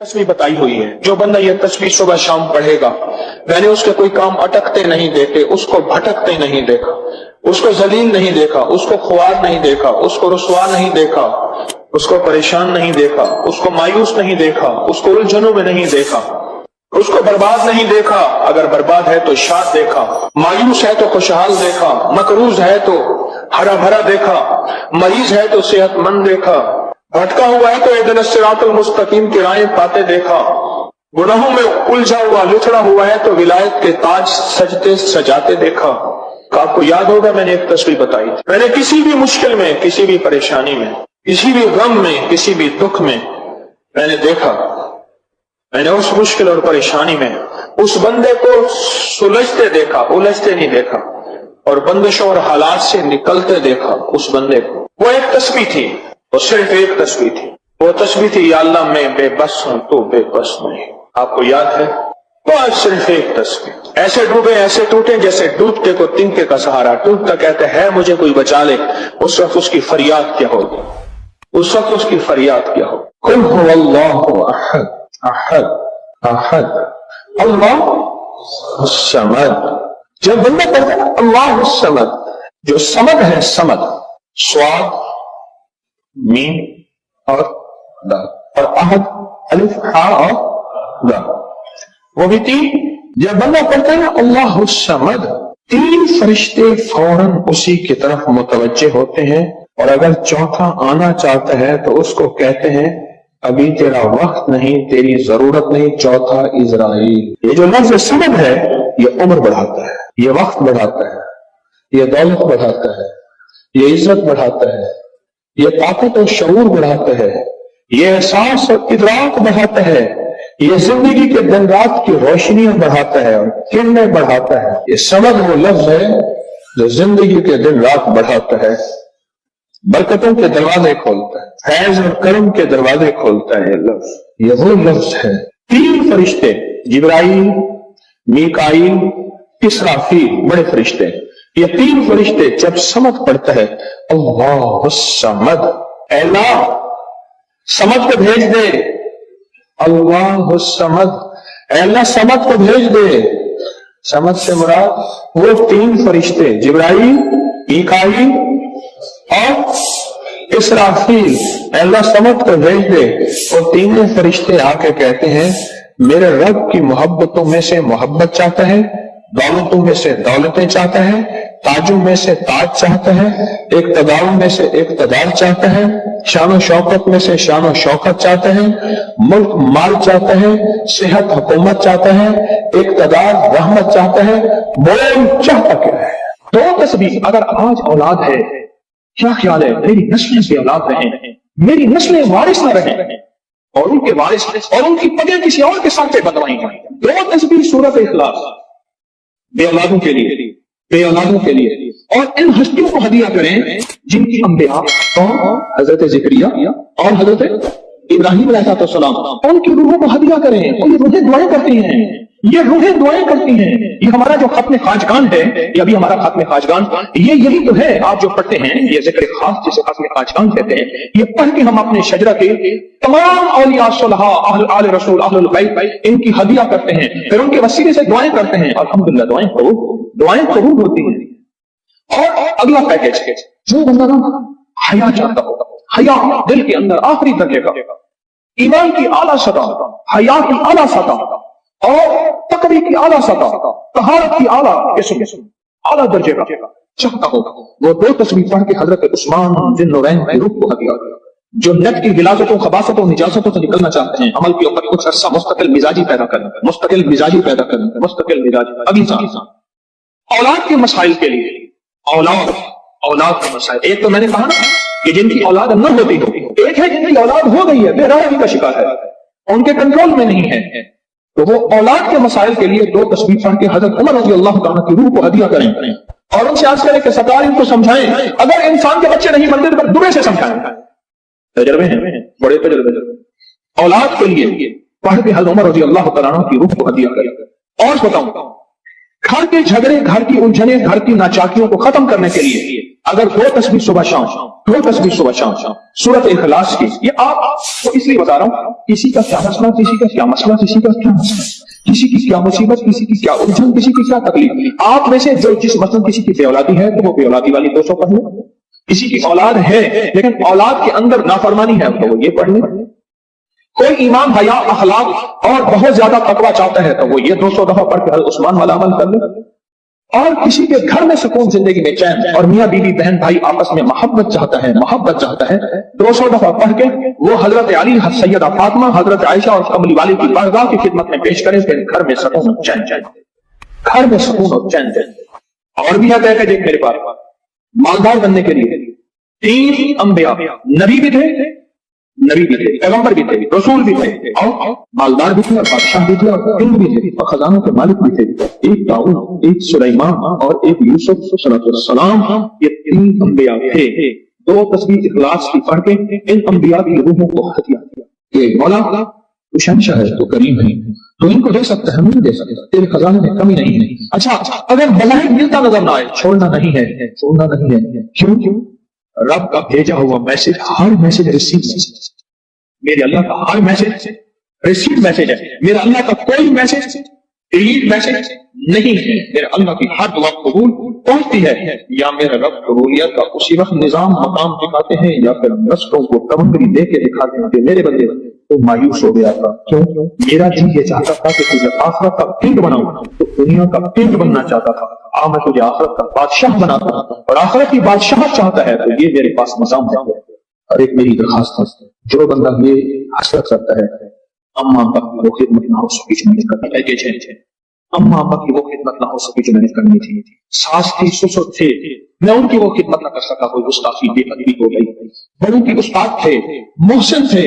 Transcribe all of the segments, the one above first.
तस्वीर बताई हुई है, जो बंदा ये तस्वीर सुबह शाम पढ़ेगा, मैंने उसके कोई काम अटकते नहीं देखे, उसको भटकते नहीं देखा, उसको जलील नहीं देखा, उसको ख्वार नहीं देखा, उसको रुसवा नहीं देखा, उसको परेशान नहीं देखा, उसको मायूस नहीं देखा, उसको उलझनों में नहीं देखा, उसको बर्बाद नहीं देखा। अगर बर्बाद है तो शाद देखा, मायूस है तो खुशहाल देखा, मकरूज है तो हरा भरा देखा, मरीज है तो सेहतमंद देखा, भटका हुआ है तो इहदिना सिरातुल मुस्तकीम की राहें पाते देखा, गुनाहों में उलझा हुआ लुथड़ा हुआ है तो विलायत के ताज सजते सजाते देखा। आपको याद होगा मैंने एक तस्वीर बताई थी, मैंने किसी भी मुश्किल में, किसी भी परेशानी में, किसी भी गम में, किसी भी दुख में मैंने देखा, मैंने उस मुश्किल और परेशानी में उस बंदे को सुलझते देखा, उलझते नहीं देखा, और बंदिशों और हालात से निकलते देखा उस बंदे को। वो एक तस्वीर थी, वो सिर्फ एक तस्वीर थी, वो तस्वीर थी या अल्लाह मैं बेबस हूं तो बेबस नहीं। आपको याद है? बस सिर्फ एक तस्वीर। ऐसे डूबे ऐसे टूटे जैसे डूबते को तिनके का सहारा, टूटता कहते हैं मुझे कोई बचा ले, उस वक्त उसकी फरियाद क्या होगी, उस वक्त उसकी फरियाद क्या होगी। कुल हुवल्लाहु अहद अहद अहद अल्लाह समद। जब बंदा कहता है अल्लाह समद, जो समद है, समद स्वाद मीम और दाल, और अहद अलिफ हा और दाल, वो भी तीन। जब बंदा पढ़ता है अल्लाह समद, तीन फरिश्ते फौरन उसी की तरफ मुतवज्जे होते हैं, और अगर चौथा आना चाहता है तो उसको कहते हैं अभी तेरा वक्त नहीं, तेरी जरूरत नहीं, चौथा इजराइल। ये जो लफ्ज समद है ये उम्र बढ़ाता है, ये वक्त बढ़ाता है, ये दौलत बढ़ाता है, ये इज्जत बढ़ाता है, ये ताकत और शऊर बढ़ाता है, ये एहसास और इदराक बढ़ाता है, ये जिंदगी के दिन रात की रोशनियां बढ़ाता है और किरणें बढ़ाता है। ये समझ वो लफ्ज है जो जिंदगी के दिन रात बढ़ाता है, बरकतों के दरवाजे खोलता है, फैज और करम के दरवाजे खोलता है। ये लफ्ज, ये वो लफ्ज है। तीन फरिश्ते जिब्राइल, मीकाईल, इसराफील, बड़े फरिश्ते, ये तीन फरिश्ते जब समद पड़ता है अल्लाह समद, अल्लाह समद को भेज दे, अल्लाह समद, अल्लाह समद को भेज दे। समद से मुराद वो तीन फरिश्ते जिब्राइल, मीकाईल और इसराफील, अल्लाह समद को भेज दे। और तीनों फरिश्ते आके कहते हैं मेरे रब की मोहब्बतों में से मोहब्बत चाहता है, दौलतों में से दौलतें चाहता है, ताजों में से ताज चाहता है, इक़्तिदार में से इक़्तिदार चाहता है, शान शौकत में से शान शौकत चाहता है, मुल्क माल चाहता है, सेहत हुकूमत चाहता है, इक़्तिदार रहमत चाहता है। बोल चाहता क्या है? दो तस्वीर। अगर आज औलाद है, क्या ख्याल है मेरी नस्लें से औलाद रहे, मेरी नस्लें वारिस न रहे, और उनके वारिस और उनकी पगें किसी और के साथ बदवाई जाए। दो तस्वीर सूरत इखलास, बे औलादों के लिए, बे औलादों के लिए। और इन हस्तियों को हदिया करें जिनकी अंबिया और हजरत ज़करिया और हजरत इब्राहिम अलैहिस्सलाम, उनकी रूहों को हदिया करें। और ये रूहें दुआएं करती हैं, ये रूहें दुआएं करती हैं। ये हमारा जो खत्म खाजगान है, ये अभी हमारा खत्म खाजगान, ये यही तो है आप जो पढ़ते हैं, ये जिक्र खास जिसे खत्म खाजगान कहते हैं। ये पढ़ के हम अपने शजरा के तमाम औलिया सुलहा, आल रसूल, अहलुल बैत, इनकी हदिया करते हैं, फिर उनके वसीले से दुआएं करते हैं। अल्हम्दुलिल्लाह दुआएं कबूल होती हैं। और अगला पैकेज, जो बंदा ना हया चाहता होगा, हया दिल के अंदर आखिरी दर्जे का, ईमान की आला सतह, हया की आला सतह और तकवी की आला सतह, तहारत की आला किस्म, आला दर्जे का चाहता होगा, वो दो तस्वीर पढ़ के हजरत उस्मान जिन नूरैन की रूह को हदिया किया। जो नेट की गिलाजतों, खबासतों, निजासतों से निकलना चाहते हैं, अमल के ऊपर कुछ अर्सा मुस्तकिल मिजाजी पैदा करना, मुस्तकिल मिजाजी पैदा करना, मुस्तकिल मिजाजी। अगली औलाद के मसाइल के लिए, औलाद के मसाइल। एक तो मैंने कहा ना कि जिनकी औलाद न होती हो, एक है जिनकी औलाद हो गई है, बेराही का शिकार है, उनके कंट्रोल में नहीं है, तो वो औलाद के मसाइल के लिए दो तस्वीर पढ़ के हजरत उमर रज़ी अल्लाह तआला की रूह को हदिया करें और उनसे अर्ज करें कि सरकार इनको समझाएं। अगर इंसान के बच्चे नहीं बनते तो दुबे से समझाएं। तजर्बे हैं, बड़े तजर्बे। औलाद के लिए पढ़ के हजरत उमर रज़ी अल्लाह तआला की रूह को हदिया करें। और बताऊं, घर के झगड़े, घर की उलझने, घर की नाचाकियों को खत्म करने के लिए اگر 2 تسبیح صبح شام، 2 تسبیح صبح شام سورۃ اخلاص کی، یہ آپ کو اس لیے بتا رہا ہوں، کسی کا کیا مسئلہ، کسی کا کیا مسئلہ، کسی کا کیا مسئلہ، کسی کی کیا مصیبت، کسی کی کیا الجھن، کسی کی کیا تکلیف، آپ میں سے جو جس مثلا کسی کی بے اولادی ہے تو وہ بے اولادی والی 200 پڑھ لیں، کسی کی اولاد ہے لیکن اولاد کے اندر نافرمانی ہے تو وہ یہ پڑھ لیں، کوئی ایمان حیا اخلاق اور بہت زیادہ تقویٰ چاہتا ہے تو وہ یہ 200 دفعہ پڑھ کے حضرت عثمان والا عمل کر لے، اور کسی کے گھر میں سکون، زندگی میں چین، اور میاں بیوی بہن بھائی آپس میں محبت چاہتا ہے، 200 دفعہ پڑھ کے وہ حضرت علی، سیدہ فاطمہ، حضرت عائشہ اور کملی والی کی بارگاہ کی خدمت میں پیش کرے، پھر گھر میں سکون اور چین، گھر میں سکون اور چین۔ اور بھی ہے کہ دیکھ میرے پاس مالدار بننے کے لیے 3 انبیاء، نبی بھی تھے، پیغمبر بھی تھے، رسول بھی تھے، اور مالدار بھی تھے، اور بادشاہ بھی تھے، اور علم بھی تھے، اور خزانوں کے مالک بھی تھے، ایک داؤد، ایک سلیمان اور ایک یوسف صلی اللہ علیہ وسلم، یہ 3 انبیاء تھے۔ 2 تسبیح اخلاص کی پڑھ کے ان انبیاء کی روحوں کو ہدیہ کیا کہ مولا تو شہنشاہ ہے، تو کریم ہے، تو ان کو دے سکتا ہے، نہیں دے سکتا، تیرے خزانے میں کمی نہیں ہے۔ اچھا اگر بظاہر ملتا نظر نہ آئے، چھوڑنا نہیں ہے، کیوں؟ رب کا بھیجا ہوا میسج، ہر میسج ریسیو میسج، میرے اللہ کا ہر میسج ریسیو میسج ہے، میرا اللہ کا کوئی میسج ڈیلیٹ میسج نہیں ہے، میرے اللہ کی ہر دعا قبول پہنچتی ہے، یا میرا رب قبولیت کا اسی وقت نظام مقام دکھاتے ہیں، یا پھر رستوں کو تمنگری دے کے دکھاتے ہیں کہ میرے بندے تو مایوس ہو گیا تھا، کیوں؟ میرا جی یہ چاہتا تھا کہ تجھے آخرت کا کنگ بناؤں، تو دنیا کا کنگ بننا چاہتا تھا، میں تجھے آخرت کا بادشاہ بناتا ہوں، اور آخرت کی بادشاہ چاہتا ہے تو یہ میرے پاس نظام ہے۔ اور ایک میری درخواست ہے، جو بندہ یہ حسرت کرتا ہے اما ابا کی وہ خدمت نہ ہو سکی جو میں نے کرنی تھی، اما ابا کی وہ خدمت نہ ہو سکی جو میں نے کرنی تھی، ساس تھی، سسر تھے، میں ان کی وہ خدمت نہ کر سکا، کوئی گستاخی بے ادبی ہو گئی، بڑوں کی استاد تھے، محسن تھے،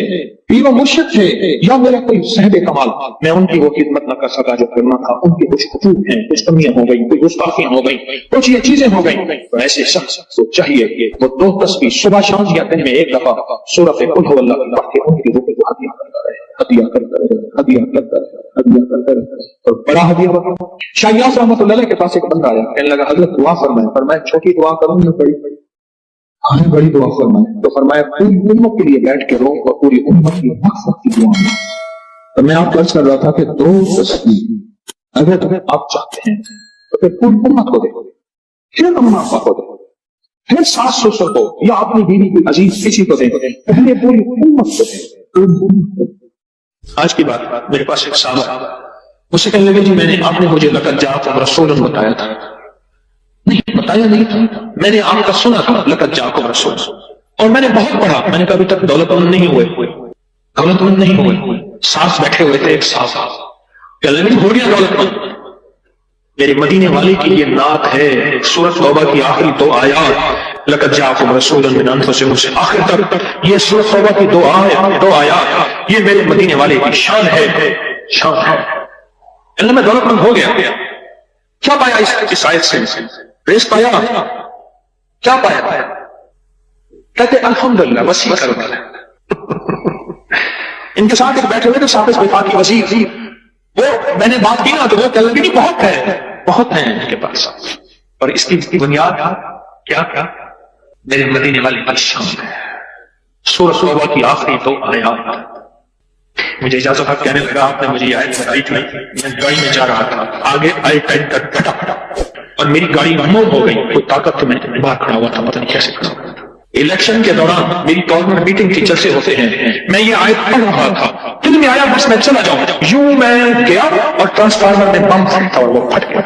پیر و مرشد تھے، یا میرا کوئی صاحب کمال، میں ان کی وہ خدمت نہ کر سکا جو کرنا تھا، ان کی کچھ خطوط ہیں، کچھ کمیاں ہو گئی، کوئی گستاخیاں ہو گئی، کچھ یہ چیزیں ہو گئی، تو ایسے شخص کو چاہیے کہ وہ 2 تسبیح صبح شام یا دن میں 1 دفعہ سورۃ قل هو اللہ پڑھ کے ان کی روح کو ہدیہ کرتا رہے، ہدیہ کرتا رہے، اور بڑا ہدیہ بتا۔ شاہ یاس رحمۃ اللہ علیہ کے پاس ایک بندہ آیا، کہنے لگا حضرت دعا فرمائیں، فرمایا چھوٹی دعا کروں یا بڑی؟ بڑی دعا فرمائیں، تو فرمایا پوری امت کے لیے بیٹھ کے رو، اور پوری امت کی مغفرت کی دعا میں۔ تو میں آپ کو عرض کر رہا تھا کہ 2 تسبیح اگر تمہیں آپ چاہتے ہیں تو پھر پوری امت کو دے، پھر اما ابا کو دے، پھر ساس سسر کو، یا اپنی بیوی کو، عزیز کسی کو دے، پہلے پوری امت کو دے۔ آج کی بات، میرے پاس ایک صاحب اسے کہنے لگے جی آپ نے مجھے لقد جاءکم رسول بتایا تھا، نہیں بتایا نہیں تھا، میں نے آپ کا سنا تھا لقد جاءکم رسول، اور میں نے بہت پڑھا، میں نے کہا ابھی تک دولت مند نہیں ہوئے، ساتھ بیٹھے ہوئے تھے ایک صاحب، کہنے لگے ہو گیا دولت مند، میرے مدینے والے کی یہ نعت ہے، سورۃ توبہ کی آخری 2 آیات، لقد جاءکم رسول من انفسکم سے آخر تک، یہ سورۃ توبہ کی 2 آیات، یہ میرے مدینے والے کی شان ہے۔ اللہ میں دولت مند ہو گیا، کیا پایا اس آیت سے؟ ریس پایا، کیا پایا؟ کہتے الحمدللہ وسیع کرو۔ ان کے ساتھ بیٹھے ہوئے تو صاحب وفاقی وزیر، وہ میں نے بات کی نا تو وہ کہنے لگے بہت ہیں ان کے پاس، اور اس کی بنیاد کیا میرے مدینے والے کی شان ہے۔ سورۃ توبہ کی آخری 2 آیات۔ مجھے اجازت آپ کہنے لگا آپ نے مجھے یہ آیت بتائی تھی، میں گاڑی میں جا رہا تھا، آگے آئی ٹائم کا پھٹا اور میری گاڑی موڑ ہو گئی، کوئی طاقت تو میں باہر کھڑا ہوا تھا، پتہ نہیں کیسے کھڑا ہوا تھا۔ الیکشن کے دوران میری گورنمنٹ میٹنگ کی جلسے ہوتے ہیں، میں یہ آیت پڑھ رہا تھا، دل میں آیا بس میں چلا جاؤں، یوں میں گیا اور ٹرانسفارمر میں بم تھا اور وہ پھٹ گیا۔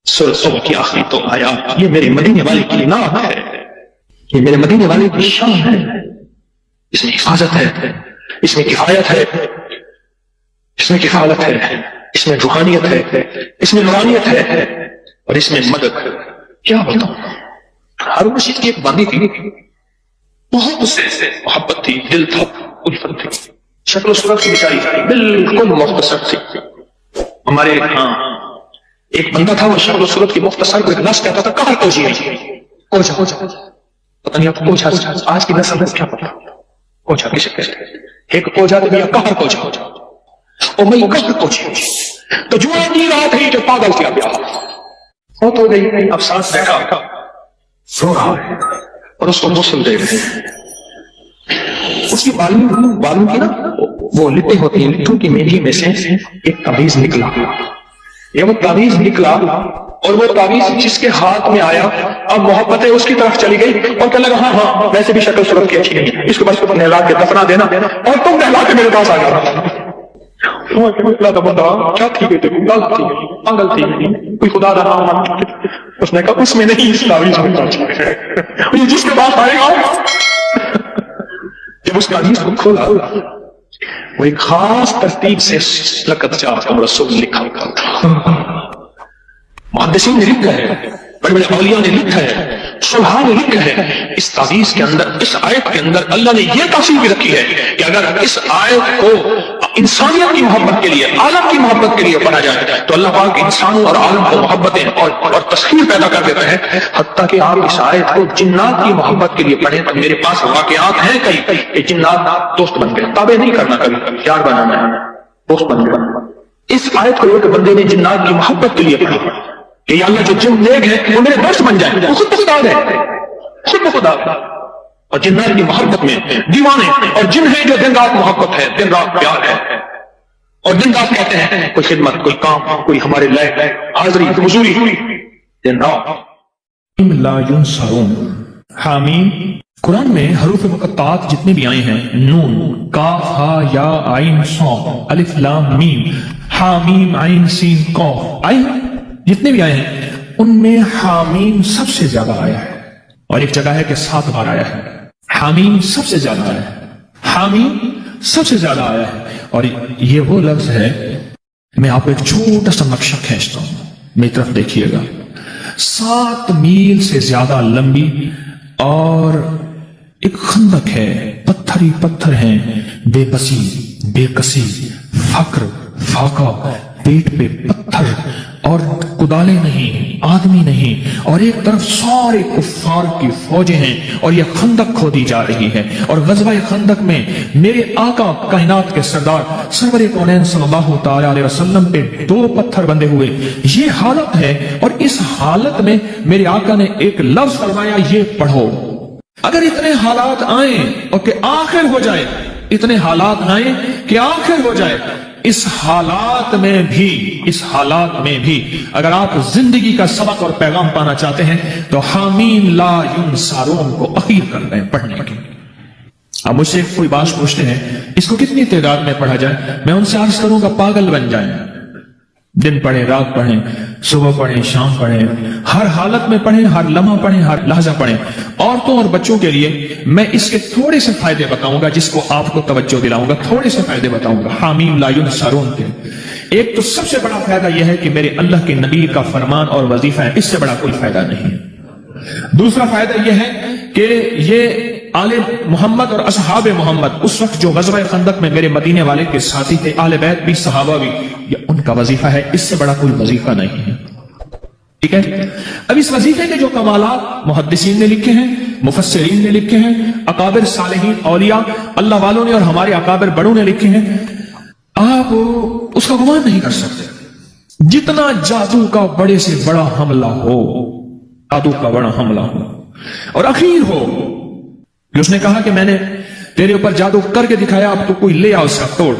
سورۃ توبہ کی آخری 2 آیات، یہ میرے مدینے والے کی نعت ہے، یہ میرے مدینے والے کی شان ہے، اس میں حفاظت ہے، اس میں کفایت ہے، اس میں کفالت ہے، اس میں روحانیت ہے، اس میں نورانیت ہے، اور اس میں مدد۔ کیا بتاؤں، ہارون رشید کی ایک باندھی تھی، بہت اس سے محبت تھی، دل تھا، الفت تھی، شکل و صورت کی بیچاری بالکل مختصر تھی۔ ہمارے ہاں ایک بندہ تھا، وہ شکل و صورت کی مختصر کو ایک لفظ کہتا تھا کہر کوجی، پتہ نہیں آپ کو کوجھا آج کی نسل میں کیا پتا، کوجھا کسے کہتے ہیں، ایک کوجھا تو کہر کوجھا، اور میں کہر کوجھا تو جو نہیں رہا تھی کہ پاگل کیا گیا، ہو تو گئی، اب سانس بیٹھا सो रहा है और उसको गुस्ल दे रहे हैं। उसकी बालों की ना वो लिट्टी होती है, लिट्टों की मेढ़ी में से एक तावीज निकला। ये वो तावीज निकला और वो तावीज जिसके हाथ में आया, अब मोहब्बतें उसकी तरफ चली गई और कहने लगा हाँ हाँ वैसे भी शक्ल सूरत की अच्छी नहीं है, इसको बस नहला के दफना देना और तुम नहला के मेरे पास आ जाओ। क्या थी बेटे, पागल थी, कोई खुदा का नाम। उसने कहा उसमें नहीं, इस तावीज में जिसके पास आएगा। जब उस तावीज को खोला वो एक खास तरतीब से लकत जातकुम रसूल लिखा हुआ था। मुहद्दिसीन ने लिखा है, बड़े बड़े औलिया ने लिखा है, सुलहा ने लिखा है, इस तावीज के अंदर, इस आयत के अंदर अल्लाह ने यह तासीर भी रखी है कि अगर इस आयत को इंसानियत की मोहब्बत के लिए, आलम की मोहब्बत के लिए पढ़ा जाए तो अल्लाह पाक इंसानों और आलम को मोहब्बतें और तस्खीर पैदा कर देता है। हत्ता कि आप इस आयत को जिन्नात की मोहब्बत के लिए पढ़ें तो मेरे पास वाक़यात हैं कई कि जिन्नात दोस्त बन गए। ताबे नहीं करना, कभी यार बनाना है, दोस्त बन गए। इस आयत को एक बंदे ने जिन्नात की मोहब्बत के लिए पढ़ी कि अल्लाह जो जिन नेक है वो मेरे दोस्त बन जाए, वो खुद खुदा है, खुद खुदा। और जिन्नात की मोहब्बत में दीवाने और जिन है जो दिन रात मोहब्बत है, दिन रात प्यार है और दिन रात कहते हैं कोई खिदमत, कोई काम, कोई हमारे लायक हाजिरी हुजूरी, दिन रात। ला युनसरून। हामीम। कुरान में हरूफ मुक़त्तात जितने भी आए हैं, नून, काफ, हा, या, आइन, सॉद, अलिफ, लाम, मीम, हामीम, आइन, सीन, कॉफ, आए जितने भी आए हैं उनमें हामीम सबसे ज्यादा आया है। और एक जगह है कि 7 बार आया है। हामीम सबसे ज्यादा आया है, हामीम सबसे ज्यादा आया है। और ये वो लफ्ज है, मैं आपको एक छोटा सा नक्शा खींचता हूं, मेरी तरफ देखिएगा। 7 मील से ज्यादा लंबी और एक खंदक है, पत्थर ही पत्थर हैं, बेबसी, बेकसी, फक्र, फाका, पेट पे पत्थर और कुदाले नहीं, आदमी नहीं, और एक तरफ सारे कुफ्फार की फौजें हैं और यह खंदक खोदी जा रही है। और गज़वा खंदक में मेरे आका कायनात के सरदार सरवर कौनैन सल्लल्लाहु तआला अलैहि वसल्लम पे 2 पत्थर बंधे हुए, ये हालत है। और इस हालत में मेरे आका ने एक लफ्ज फरमाया, ये पढ़ो। अगर इतने हालात आए और कि आखिर हो जाए, इतने हालात आए कि आखिर हो जाए, इस हालात में भी अगर आप जिंदगी का सबक और पैगाम पाना चाहते हैं तो हामीम ला युनसरून को अखीर कर रहे हैं पढ़ने की। अब मुझसे कोई बात पूछते हैं इसको कितनी तादाद में पढ़ा जाए, मैं उनसे अर्ज करूंगा पागल बन जाए। दिन पढ़े, रात पढ़ें, सुबह पढ़ें, शाम पढ़ें, हर हालत में पढ़ें, हर लम्हा पढ़ें, हर लहजा पढ़ें। औरतों और बच्चों के लिए मैं इसके थोड़े से फायदे बताऊंगा, जिसको आपको तवज्जो दिलाऊंगा। थोड़े से फायदे बताऊंगा हामीम ला युनसरून के। एक तो सबसे बड़ा फायदा यह है कि मेरे अल्लाह के नबी का फरमान और वजीफा है, इससे बड़ा कोई फायदा नहीं है। दूसरा फायदा यह है कि ये आले मोहम्मद और असहाबे मोहम्मद, उस वक्त जो गज़वा खंदक में मेरे मदीने वाले के साथी थे, आले बैत भी, सहाबा भी, ये उनका वजीफा है, इससे बड़ा कोई वजीफा नहीं है। ठीक है। अब इस वजीफे के जो कमालात मुहद्दिसीन ने लिखे हैं, मुफस्सिरीन ने लिखे हैं, अकाबिर सालिहीन औलिया अल्लाह वालों ने और हमारे अकाबिर बड़ों ने लिखे हैं, आप उसका गुमान नहीं कर सकते। जितना जादू का बड़े से बड़ा हमला हो, जादू का बड़ा हमला हो और अखीर हो कि उसने कहा कि मैंने तेरे ऊपर जादू करके दिखाया, अब तो कोई ले आ उसका तोड़।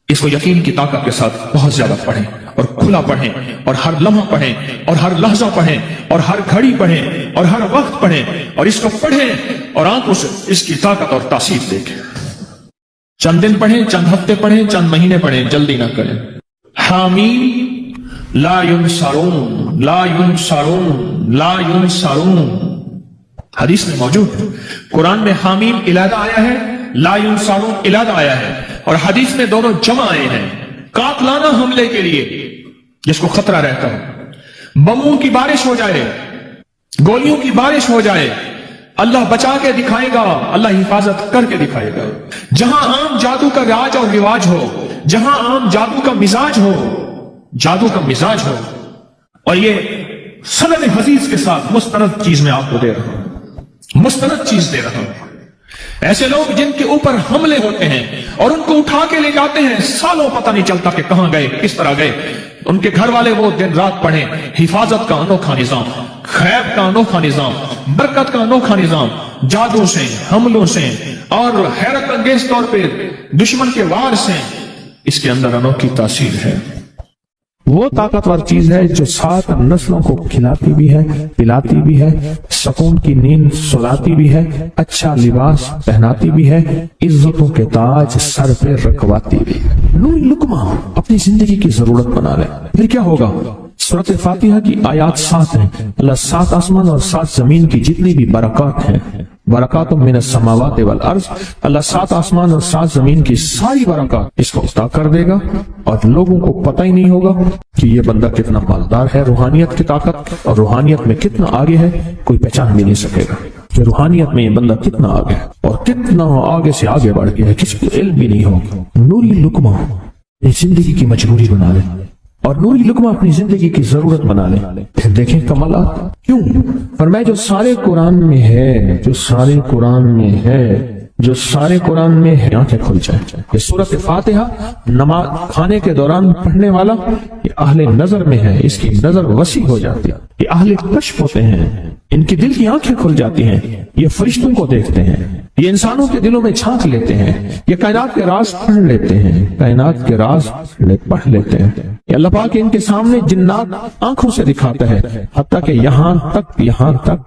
इसको यकीन की ताकत के साथ बहुत ज्यादा पढ़ें और खुला पढ़ें और हर लम्हा पढ़ें और हर लहजा पढ़ें और हर घड़ी पढ़ें और हर वक्त पढ़ें और इसको पढ़ें और आंखों से इसकी ताकत और तासीर देखें। चंद दिन पढ़ें, चंद हफ्ते पढ़ें, चंद महीने पढ़ें, जल्दी ना करें। हामीम ला युनसरून, ला युनसरून, ला युनसरून। हदीस में मौजूद, कुरान में हामीम इलादा आया है, ला युनसरून इलादा आया है, और हदीस में दोनों जमा आए हैं कातलाना हमले के लिए, जिसको खतरा रहता है। बमों की बारिश हो जाए, गोलियों की बारिश हो जाए, अल्लाह बचा के दिखाएगा, अल्लाह हिफाजत करके दिखाएगा। जहां आम जादू का राज और रिवाज हो, जहां आम जादू का मिजाज हो, जादू का मिजाज हो, और ये सनद हदीस के साथ मुस्तनद चीज में आपको दे रहा हूं, मुस्तनद चीज दे रहा हूं। ऐसे लोग जिनके ऊपर हमले होते हैं और उनको उठा के ले जाते हैं, सालों पता नहीं चलता कि कहां गए, किस तरह गए। उनके घर वाले वो दिन रात पढ़े, हिफाजत का अनोखा निजाम, खैब का अनोखा निजाम, बरकत का अनोखा निजाम, जादू से, हमलों से और हैरत अंगेज तौर पे दुश्मन के वार से इसके अंदर अनोखी तासीर है। वो ताकतवर चीज है जो 7 नस्लों को खिलाती भी है, पिलाती भी है, सुकून की नींद सुलाती भी है, अच्छा लिबास पहनाती भी है, इज्जतों के ताज सर पे रखवाती भी है। नूर लुकमा अपनी जिंदगी की जरूरत बना ले, फिर क्या होगा? सूरत फातिहा की आयात 7 हैं। अल्लाह 7 आसमान और 7 जमीन की जितनी भी बरकत हैं, बरकातुम मिनस समावाति वल अर्ज, अल्लाह 7 आसमान और 7 जमीन की सारी बरकत इसको अता कर देगा और लोगों को पता ही नहीं होगा कि ये बंदा कितना मालदार है। रूहानियत की ताकत और रूहानियत में कितना आगे है कोई पहचान भी नहीं सकेगा कि रूहानियत में ये बंदा कितना आगे है और कितना आगे से आगे बढ़ गया है, किसी को इल्म भी नहीं होगा। नूरी लुकमा ये जिंदगी की मजबूरी बना ले और नूरी लुकमा अपनी जिंदगी की जरूरत बना ले। फिर देखें कमालात क्यों। फरमाया जो सारे कुरान में है, जो सारे कुरान में है, जो सारे कुरान में है, आंखें खुल जाए। ये सूरत फातिहा नमाज खाने के दौरान पढ़ने वाला ये अहले नजर में है, इसकी नजर वसी हो जाती है। ये अहले कश्फ होते हैं, इनकी दिल की आंखें खुल जाती हैं, ये फरिश्तों को देखते हैं, ये इंसानों के दिलों में झांक लेते हैं, ये कायनात के राज पढ़ लेते हैं, कायनात के राज पढ़ लेते हैं। ये अल्लाह पाक इनके सामने जिन्नात आंखों से दिखाता है, हत्ता कि यहाँ तक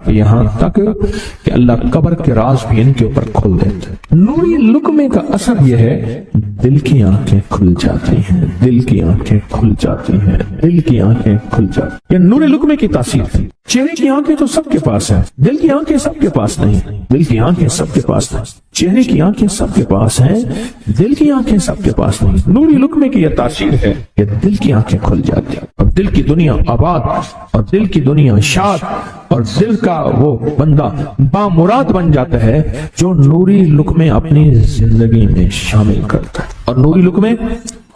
कि अल्लाह कब्र के राज भी इनके ऊपर खोल देता है। नूरी लुकमे का असर यह है दिल की आंखें खुल जाती हैं, दिल की आंखें खुल जाती हैं, दिल की आंखें खुल जाती हैं। नूरी लुकमे की तासीर है। चेहरे की आंखें तो सबके पास है, दिल की आंखें सबके पास नहीं। दिल की आंखें सबके पास नहीं, चेहरे की आंखें सबके पास हैं, दिल की आंखें सबके पास नहीं। नूरी लुकमे की यह तासीर है कि दिल की आंखें खुल जाती हैं और दिल की दुनिया आबाद और दिल की दुनिया शाद और दिल का वो बंदा बामुराद बन जाता है जो नूरी लुकमे अपनी जिंदगी में शामिल करता है। और नूरी लुकमे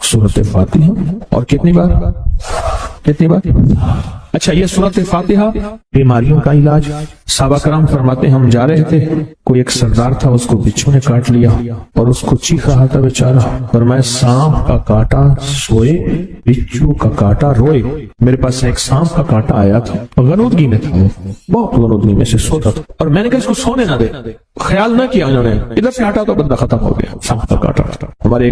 सूरत फातिहा और कितनी बार? अच्छा, ये सूरत फातिहा बीमारियों का इलाज। साहबा करम फरमाते हम जा रहे थे, कोई एक सरदार था, उसको बिच्छू ने काट लिया और उसको चीख रहा था बेचारा। फरमाया सांप का काटा सोए, बिच्छू का काटा रोए। मेरे पास एक सांप का काटा आया था, गनूदगी में था, वो बहुत गनूदगी में से सोता था और मैंने कहा इसको सोने ना दे। ख्याल ना किया उन्होंने, इधर से हटा तो बंदा खत्म हो गया, सांप का काटा। हमारे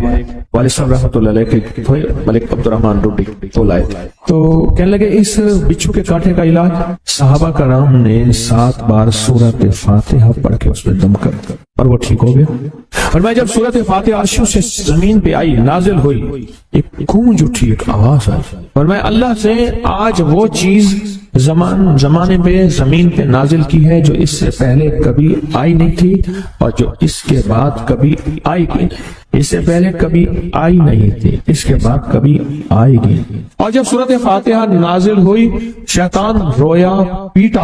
वालिद साहब रहमतुल्लाह अलैह के मलिक अब्दुर्रहमान रूडी तो लाए, तो कहने लगे इस बिच्छू के कांटे का इलाज। साहबा कराम ने 7 बार सूरत फातिहा पढ़ के उसमें दम कर और वो ठीक हो गया। और मैं जब सूरत फातिहा अर्शों से जमीन पे आई, नाजिल हुई, एक गूंज उठी, एक आवाज आई और मैं अल्लाह से आज वो चीज जमाने पे जमीन पे नाजिल की है जो इससे पहले कभी आई नहीं थी और जो इसके बाद कभी आएगी नहीं। इससे पहले कभी आई नहीं थी, इसके बाद कभी आएगी। और जब सूरत फातिहा नाजिल हुई, शैतान रोया, पीटा,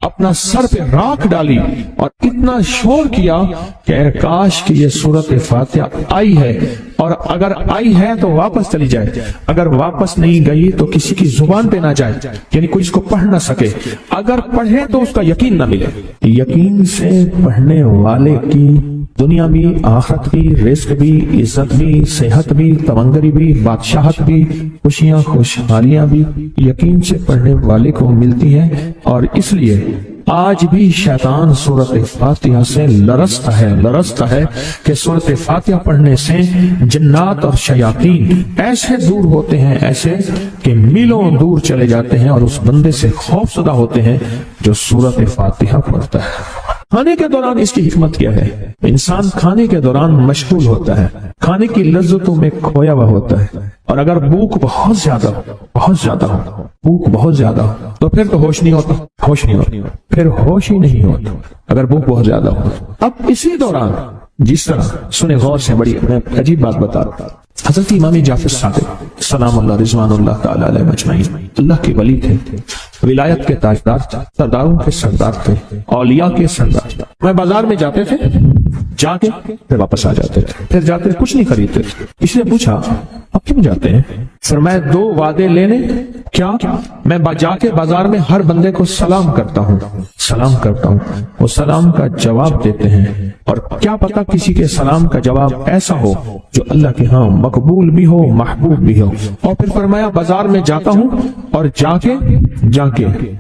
अपना सर पे राख डाली और इतना शोर किया कि काश कि ये सूरत फातिहा आई है और अगर आई है तो वापस चली जाए, अगर वापस नहीं गई तो किसी की जुबान पे ना जाए, यानी कोई इसको पढ़ ना सके, अगर पढ़े तो उसका यकीन ना मिले। यकीन से पढ़ने वाले की दुनिया भी, आखिरत भी, रिस्क भी, इज्जत भी, सेहत भी, तमंगरी भी, बादशाहत भी, खुशियां खुशहालियां भी यकीन से पढ़ने वाले को मिलती है। और इसलिए आज भी शैतान सूरत फातिहा से लरसता है कि सूरत फातिहा पढ़ने से जिन्नात और शयातीन ऐसे दूर होते हैं, ऐसे कि मीलों दूर चले जाते हैं और उस बंदे से खौफजदा होते हैं जो सूरत फातिहा पढ़ता है। खाने के दौरान इसकी हिकमत क्या है? इंसान खाने के दौरान मशगूल होता है, खाने की लज्जतों में खोया हुआ होता है और अगर भूख बहुत ज्यादा हो, भूख बहुत ज्यादा हो तो फिर तो होश नहीं होता, फिर होश ही नहीं होता अगर भूख बहुत ज्यादा हो। अब इसी दौरान जिस तरह, सुने गौर से, बड़ी मैं अजीब बात बता रहा था। हजरत इमाम जाफर सादिक सलामुल्लाह रिजवानुल्लाह ताला अलैहि अजमईन अल्लाह के वली थे, विलायत के ताजदार थे, सरदारों के सरदार थे, औलिया के सरदार थे। मैं बाजार में जाते थे, जाके फिर वापस आ जाते थे, फिर जाते कुछ नहीं खरीदते थे। इसने पूछा अब क्यों जाते हैं? फरमाया 2 वादे लेने। क्या? मैं जाके बाजार में हर बंदे को सलाम करता हूँ, वो सलाम का जवाब देते हैं और क्या पता किसी के सलाम का जवाब ऐसा हो जो अल्लाह के यहाँ मकबूल भी हो, महबूब भी हो। और फिर फरमाया बाजार में जाता हूँ और जाके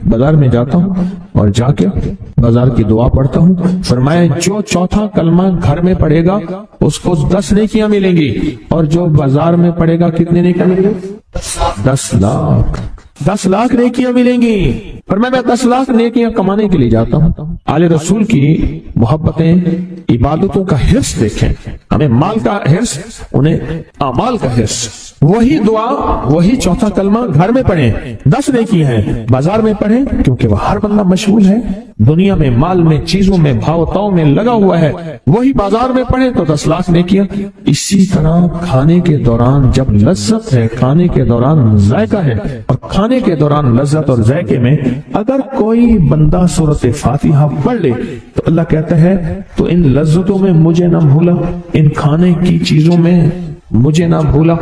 बाजार में जाता हूँ और जाके बाजार की दुआ पढ़ता हूँ। फरमाया जो चौथा कलमा घर में पढ़ेगा उसको 10 नेकियां मिलेंगी, और जो बाजार में पढ़ेगा कितने नेकियां मिलेंगी? 10 लाख। 10 लाख नेकियां मिलेंगी। और मैं 10 लाख नेकियां कमाने के लिए जाता हूँ। आले रसूल की मोहब्बतें, इबादतों का हिर्स देखें। हमें माल का हिर्स, उन्हें अमाल का हिर्स। वही दुआ, वही चौथा कलमा घर में पढ़ें, 10 नेकी हैं। बाजार में पढ़ें क्योंकि वह हर बंदा मशगूल है, दुनिया में, माल में, चीजों में, भावताओं में लगा हुआ है। वही बाजार में पढ़ें तो 10 लाख नेकियां। इसी तरह खाने के दौरान जब लज्जत है, खाने के दौरान जायका है, और खाने के दौरान लज्जत और जायके में अगर कोई बंदा सूरत फातिहा पढ़ ले तो अल्लाह कहता है तो इन लज्जतों में मुझे ना भूला, इन खाने की चीजों में मुझे ना भूला,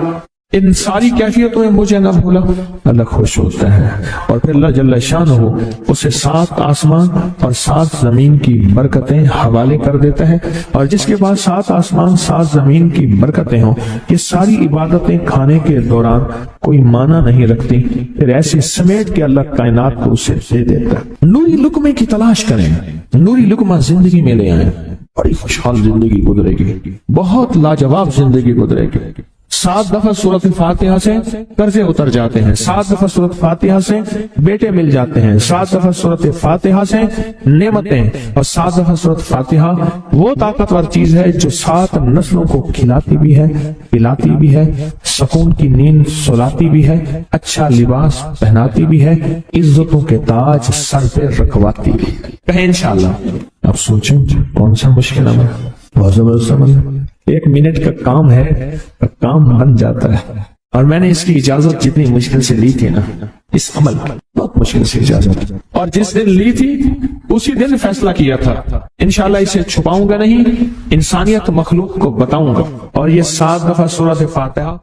इन सारी कैफियतों में मुझे ना भूला। अल्लाह खुश होता है और फिर अल्लाह जल्ल शानहू उसे 7 आसमान और 7 जमीन की बरकतें हवाले कर देता है। और जिसके बाद 7 आसमान 7 जमीन की बरकतें हों, ये सारी इबादतें खाने के दौरान कोई माना नहीं रखती, फिर ऐसी समेट के अल्लाह कायनात को उसे दे देता है। नूरी लुकमे की तलाश करें, नूरी लुकमा जिंदगी में ले आए, बड़ी खुशहाल जिंदगी गुजरेगी, बहुत लाजवाब जिंदगी गुजरेगी। 7 दफा सूरत फातिहा से कर्जे उतर जाते हैं, 7 दफा सूरत फातिहा से बेटे मिल जाते हैं, 7 दफा सूरत फातिहा से नेमतें, और 7 दफा सूरत फातिहा वो ताकतवर चीज है जो 7 नस्लों को खिलाती भी है, पिलाती भी है, सुकून की नींद सुलाती भी है, अच्छा लिबास पहनाती भी है, इज्जतों के ताज सर पे रखवाती भी है। कहें इंशाअल्लाह। अब सोचें कौन सा मुश्किल है, बहुत जबरदस्त अमल है। 1 मिनट का काम है, काम बन जाता है। और मैंने इसकी इजाजत जितनी मुश्किल से ली थी ना, इस अमल बहुत मुश्किल से इजाजत, और जिस दिन ली थी उसी दिन फैसला किया था इंशाल्लाह इसे छुपाऊंगा नहीं, इंसानियत मखलूक को बताऊंगा। और ये 7 दफा सूरत फातिहा